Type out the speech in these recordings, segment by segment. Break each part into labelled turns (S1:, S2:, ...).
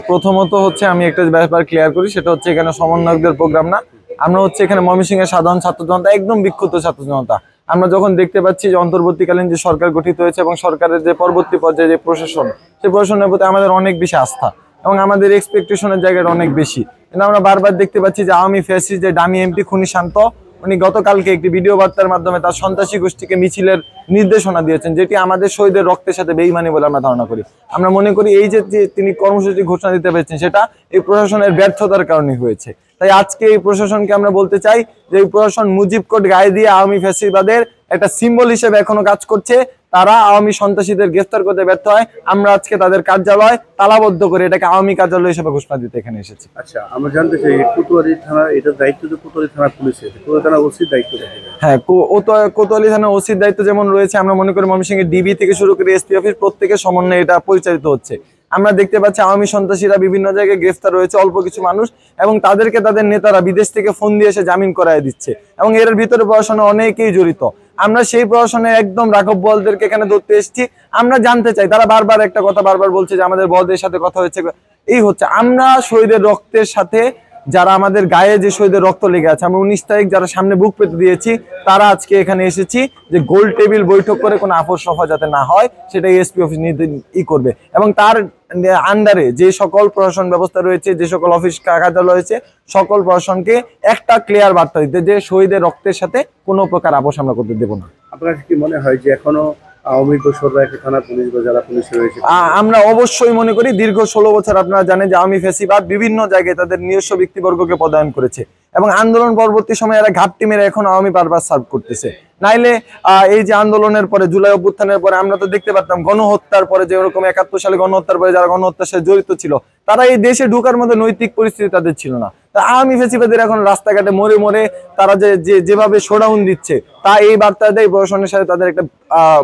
S1: প্রথমত হচ্ছে আমি একটা ব্যাপার ক্লিয়ার করি, সেটা হচ্ছে এখানে সমন্বয়কদের প্রোগ্রাম না। আমরা হচ্ছে এখানে ময়মনসিংহের সাধারণ ছাত্র জনতা, একদম বিক্ষুব্ধ ছাত্র জনতা। আমরা যখন দেখতে পাচ্ছি যে অন্তর্বর্তীকালীন যে সরকার গঠিত হয়েছে এবং সরকারের যে পরবর্তী পর্যায়ে যে প্রশাসন, সেই প্রশাসনের প্রতি আমাদের অনেক বেশি আস্থা এবং আমাদের এক্সপেকটেশনের জায়গাটা অনেক বেশি। কিন্তু আমরা বারবার দেখতে পাচ্ছি যে আওয়ামী ফ্যাসিস্ট যে ডামি এমপি খুনি শান্ত, উনি গতকালকে একটি ভিডিও বার্তার মাধ্যমে তার সন্ত্রাসী গোষ্ঠীকে মিছিলের নির্দেশনা দিয়েছেন, যেটি আমাদের শহীদের রক্তের সাথে বেইমানি বলে আমরা ধারণা করি। আমরা মনে করি এই যে তিনি কর্মসূচি ঘোষণা দিতে পেরেছেন, সেটা এই প্রশাসনের ব্যর্থতার কারণে হয়েছে। তাই আজকে এই প্রশাসনকে আমরা বলতে চাই যে এই প্রশাসন মুজিব কোড গায়ে দিয়ে আওয়ামী ফ্যাসিবাদের একটা সিম্বল হিসেবে এখনো কাজ করছে। তারা আওয়ামী সন্ত্রাসীদের গ্রেফতার করতে ব্যর্থ হয়। আমরা আজকে তাদের কার্যালয় তালাবদ্ধ করে এটাকে আওয়ামী কার্যালয় হিসেবে ঘোষণা দিতে এখানে এসেছি।
S2: আচ্ছা, আমরা জানতে চাই কোতোয়ালি থানা, এটার দায়িত্ব তো কোতোয়ালি থানা পুলিশের, কোতোয়ালি থানা ওসির দায়িত্ব।
S1: হ্যাঁ, কোতোয়ালি থানা ওসির দায়িত্ব যেমন রয়েছে, আমরা মনে করি ময়মনসিংহের ডিবি থেকে শুরু করে এসপি অফিস প্রত্যেকের সমন্বয়ে এটা পরিচালিত হচ্ছে। আমরা দেখতে পাচ্ছি আওয়ামী সন্ত্রাসীরা বিভিন্ন জায়গায় গ্রেফতার রয়েছে, অল্প কিছু মানুষ, এবং তাদেরকে তাদের নেতারা বিদেশ থেকে ফোন দিয়ে এসে জামিন করায় দিচ্ছে এবং এর ভিতরে প্রশাসনে অনেকেই জড়িত। আমরা সেই প্রশাসনের একদম রাঘব বলদেরকে এখানে ধরতে এসেছি। আমরা জানতে চাই, তারা বারবার একটা কথা বারবার বলছে যে আমাদের বলদের সাথে কথা হয়েছে। এই হচ্ছে, আমরা শহীদের রক্তের সাথে, যারা আমাদের গায়ে যে শহীদের রক্ত লেগে আছে, আমরা 19 তারিখ যারা সামনে বুক পেতে দিয়েছি, তারা আজকে এখানে এসেছি যে গোল টেবিল বৈঠক করে কোনো আপোষ সফা যাতে না হয়, সেটা এসপি অফিস করবে এবং তার আন্ডারে যে সকল প্রশাসন ব্যবস্থা রয়েছে, যে সকল অফিস কার্যালয় রয়েছে, সকল প্রশাসনকে একটা ক্লিয়ার বার্তা দিতে যে শহীদের রক্তের সাথে কোনো প্রকার আপোষ আমরা করতে দেব না।
S2: আপনার কি মনে হয় যে এখনো আওয়ামী দোসররা থানা পুলিশ বা যারা পুলিশে রয়েছে?
S1: আমরা অবশ্যই মনে করি দীর্ঘ 16 বছর আপনারা জানেন যে আওয়ামী ফ্যাসিবাদ বিভিন্ন জায়গায় তাদের নিজস্ব ব্যক্তিবর্গকে পদায়ন করেছে এবং আন্দোলন পরবর্তী সময়ে এরা ঘাপটি মেরে এখন আওয়ামী বারবার সার্ভ করতেছে। নাইলে এই যে আন্দোলনের পরে, জুলাই অভ্যুত্থানের পরে আমরা তো দেখতে পারতাম গণহত্যার পরে, যেরকম 71 সালে গণহত্যার পরে যারা গণহত্যার সাথে জড়িত ছিল, তারা এই দেশে ঢোকার মধ্যে নৈতিক পরিস্থিতি তাদের ছিল না। তা আওয়ামী ফ্যাসিবাদের এখন রাস্তাঘাটে মরে মরে তারা যেভাবে শোডাউন দিচ্ছে, তা এই বার্তা দেয় প্রশাসনের সাথে তাদের একটা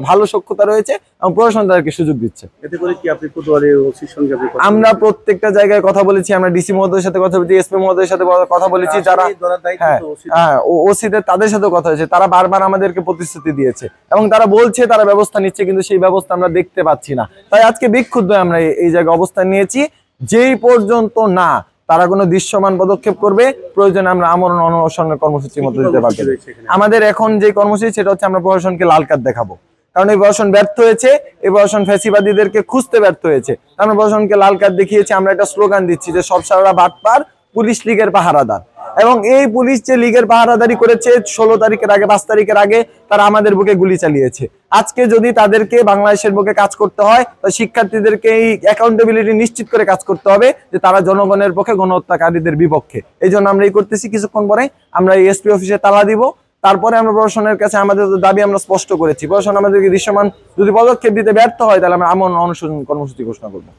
S1: ভালো সখ্যতা রয়েছে এবং প্রশাসন তাদেরকে সুযোগ দিচ্ছে।
S2: এতে করে কি আপনি কোতোয়ালি ওসির সঙ্গে
S1: আমরা প্রত্যেকটা জায়গায় কথা বলেছি, আমরা ডিসি মহোদয়ের সাথে কথা বলেছি, এসপি মহোদয়ের সাথে কথা বলেছি, যারা ওসিদের তাদের সাথে কথা হয়েছে, তারা বারবার আমাদেরকে প্রতিশ্রুতি দিয়েছে এবং তারা বলছে তারা ব্যবস্থা নিচ্ছে, কিন্তু সেই ব্যবস্থা আমরা দেখতে পাচ্ছি না। তাই আজকে বিক্ষুব্ধ আমরা এই জায়গায় অবস্থান নিয়েছি, যেই পর্যন্ত না তারা কোনো দৃশ্যমান পদক্ষেপ করবে, প্রয়োজনে আমরা আমরণ অনশনের কর্মসূচির মধ্যে দিতে পারবো। আমাদের এখন যে কর্মসূচি, সেটা হচ্ছে আমরা প্রশাসনকে লাল কার্ড দেখাবো, কারণ এই প্রশাসন ব্যর্থ হয়েছে, এই প্রশাসন ফ্যাসিবাদীদেরকে খুঁজতে ব্যর্থ হয়েছে। আমরা প্রশাসনকে লাল কার্ড দেখিয়েছি। আমরা একটা স্লোগান দিচ্ছি যে সব সারা বাটপার, পুলিশ লীগের পাহারাদার। এবং এই পুলিশ যে লীগের পাহারাদারি করেছে 16 তারিখের আগে, 5 তারিখের আগে, তারা আমাদের বুকে গুলি চালিয়েছে। আজকে যদি তাদেরকে বাংলাদেশের বুকে কাজ করতে হয়, তো শিক্ষার্থীদেরকে এই অ্যাকাউন্টেবিলিটি নিশ্চিত করে কাজ করতে হবে যে তারা জনগণের পক্ষে, গণহত্যাকারীদের বিপক্ষে। এই জন্য আমরা এই করতেছি। কিছুক্ষণ পরে আমরা এই এসপি অফিসে তালা দিব। তারপরে আমরা প্রশাসনের কাছে আমাদের দাবি আমরা স্পষ্ট করেছি, প্রশাসন আমাদেরকে দৃশ্যমান যদি পদক্ষেপ দিতে ব্যর্থ হয়, তাহলে আমরা আমরণ অনশন কর্মসূচি ঘোষণা করবো।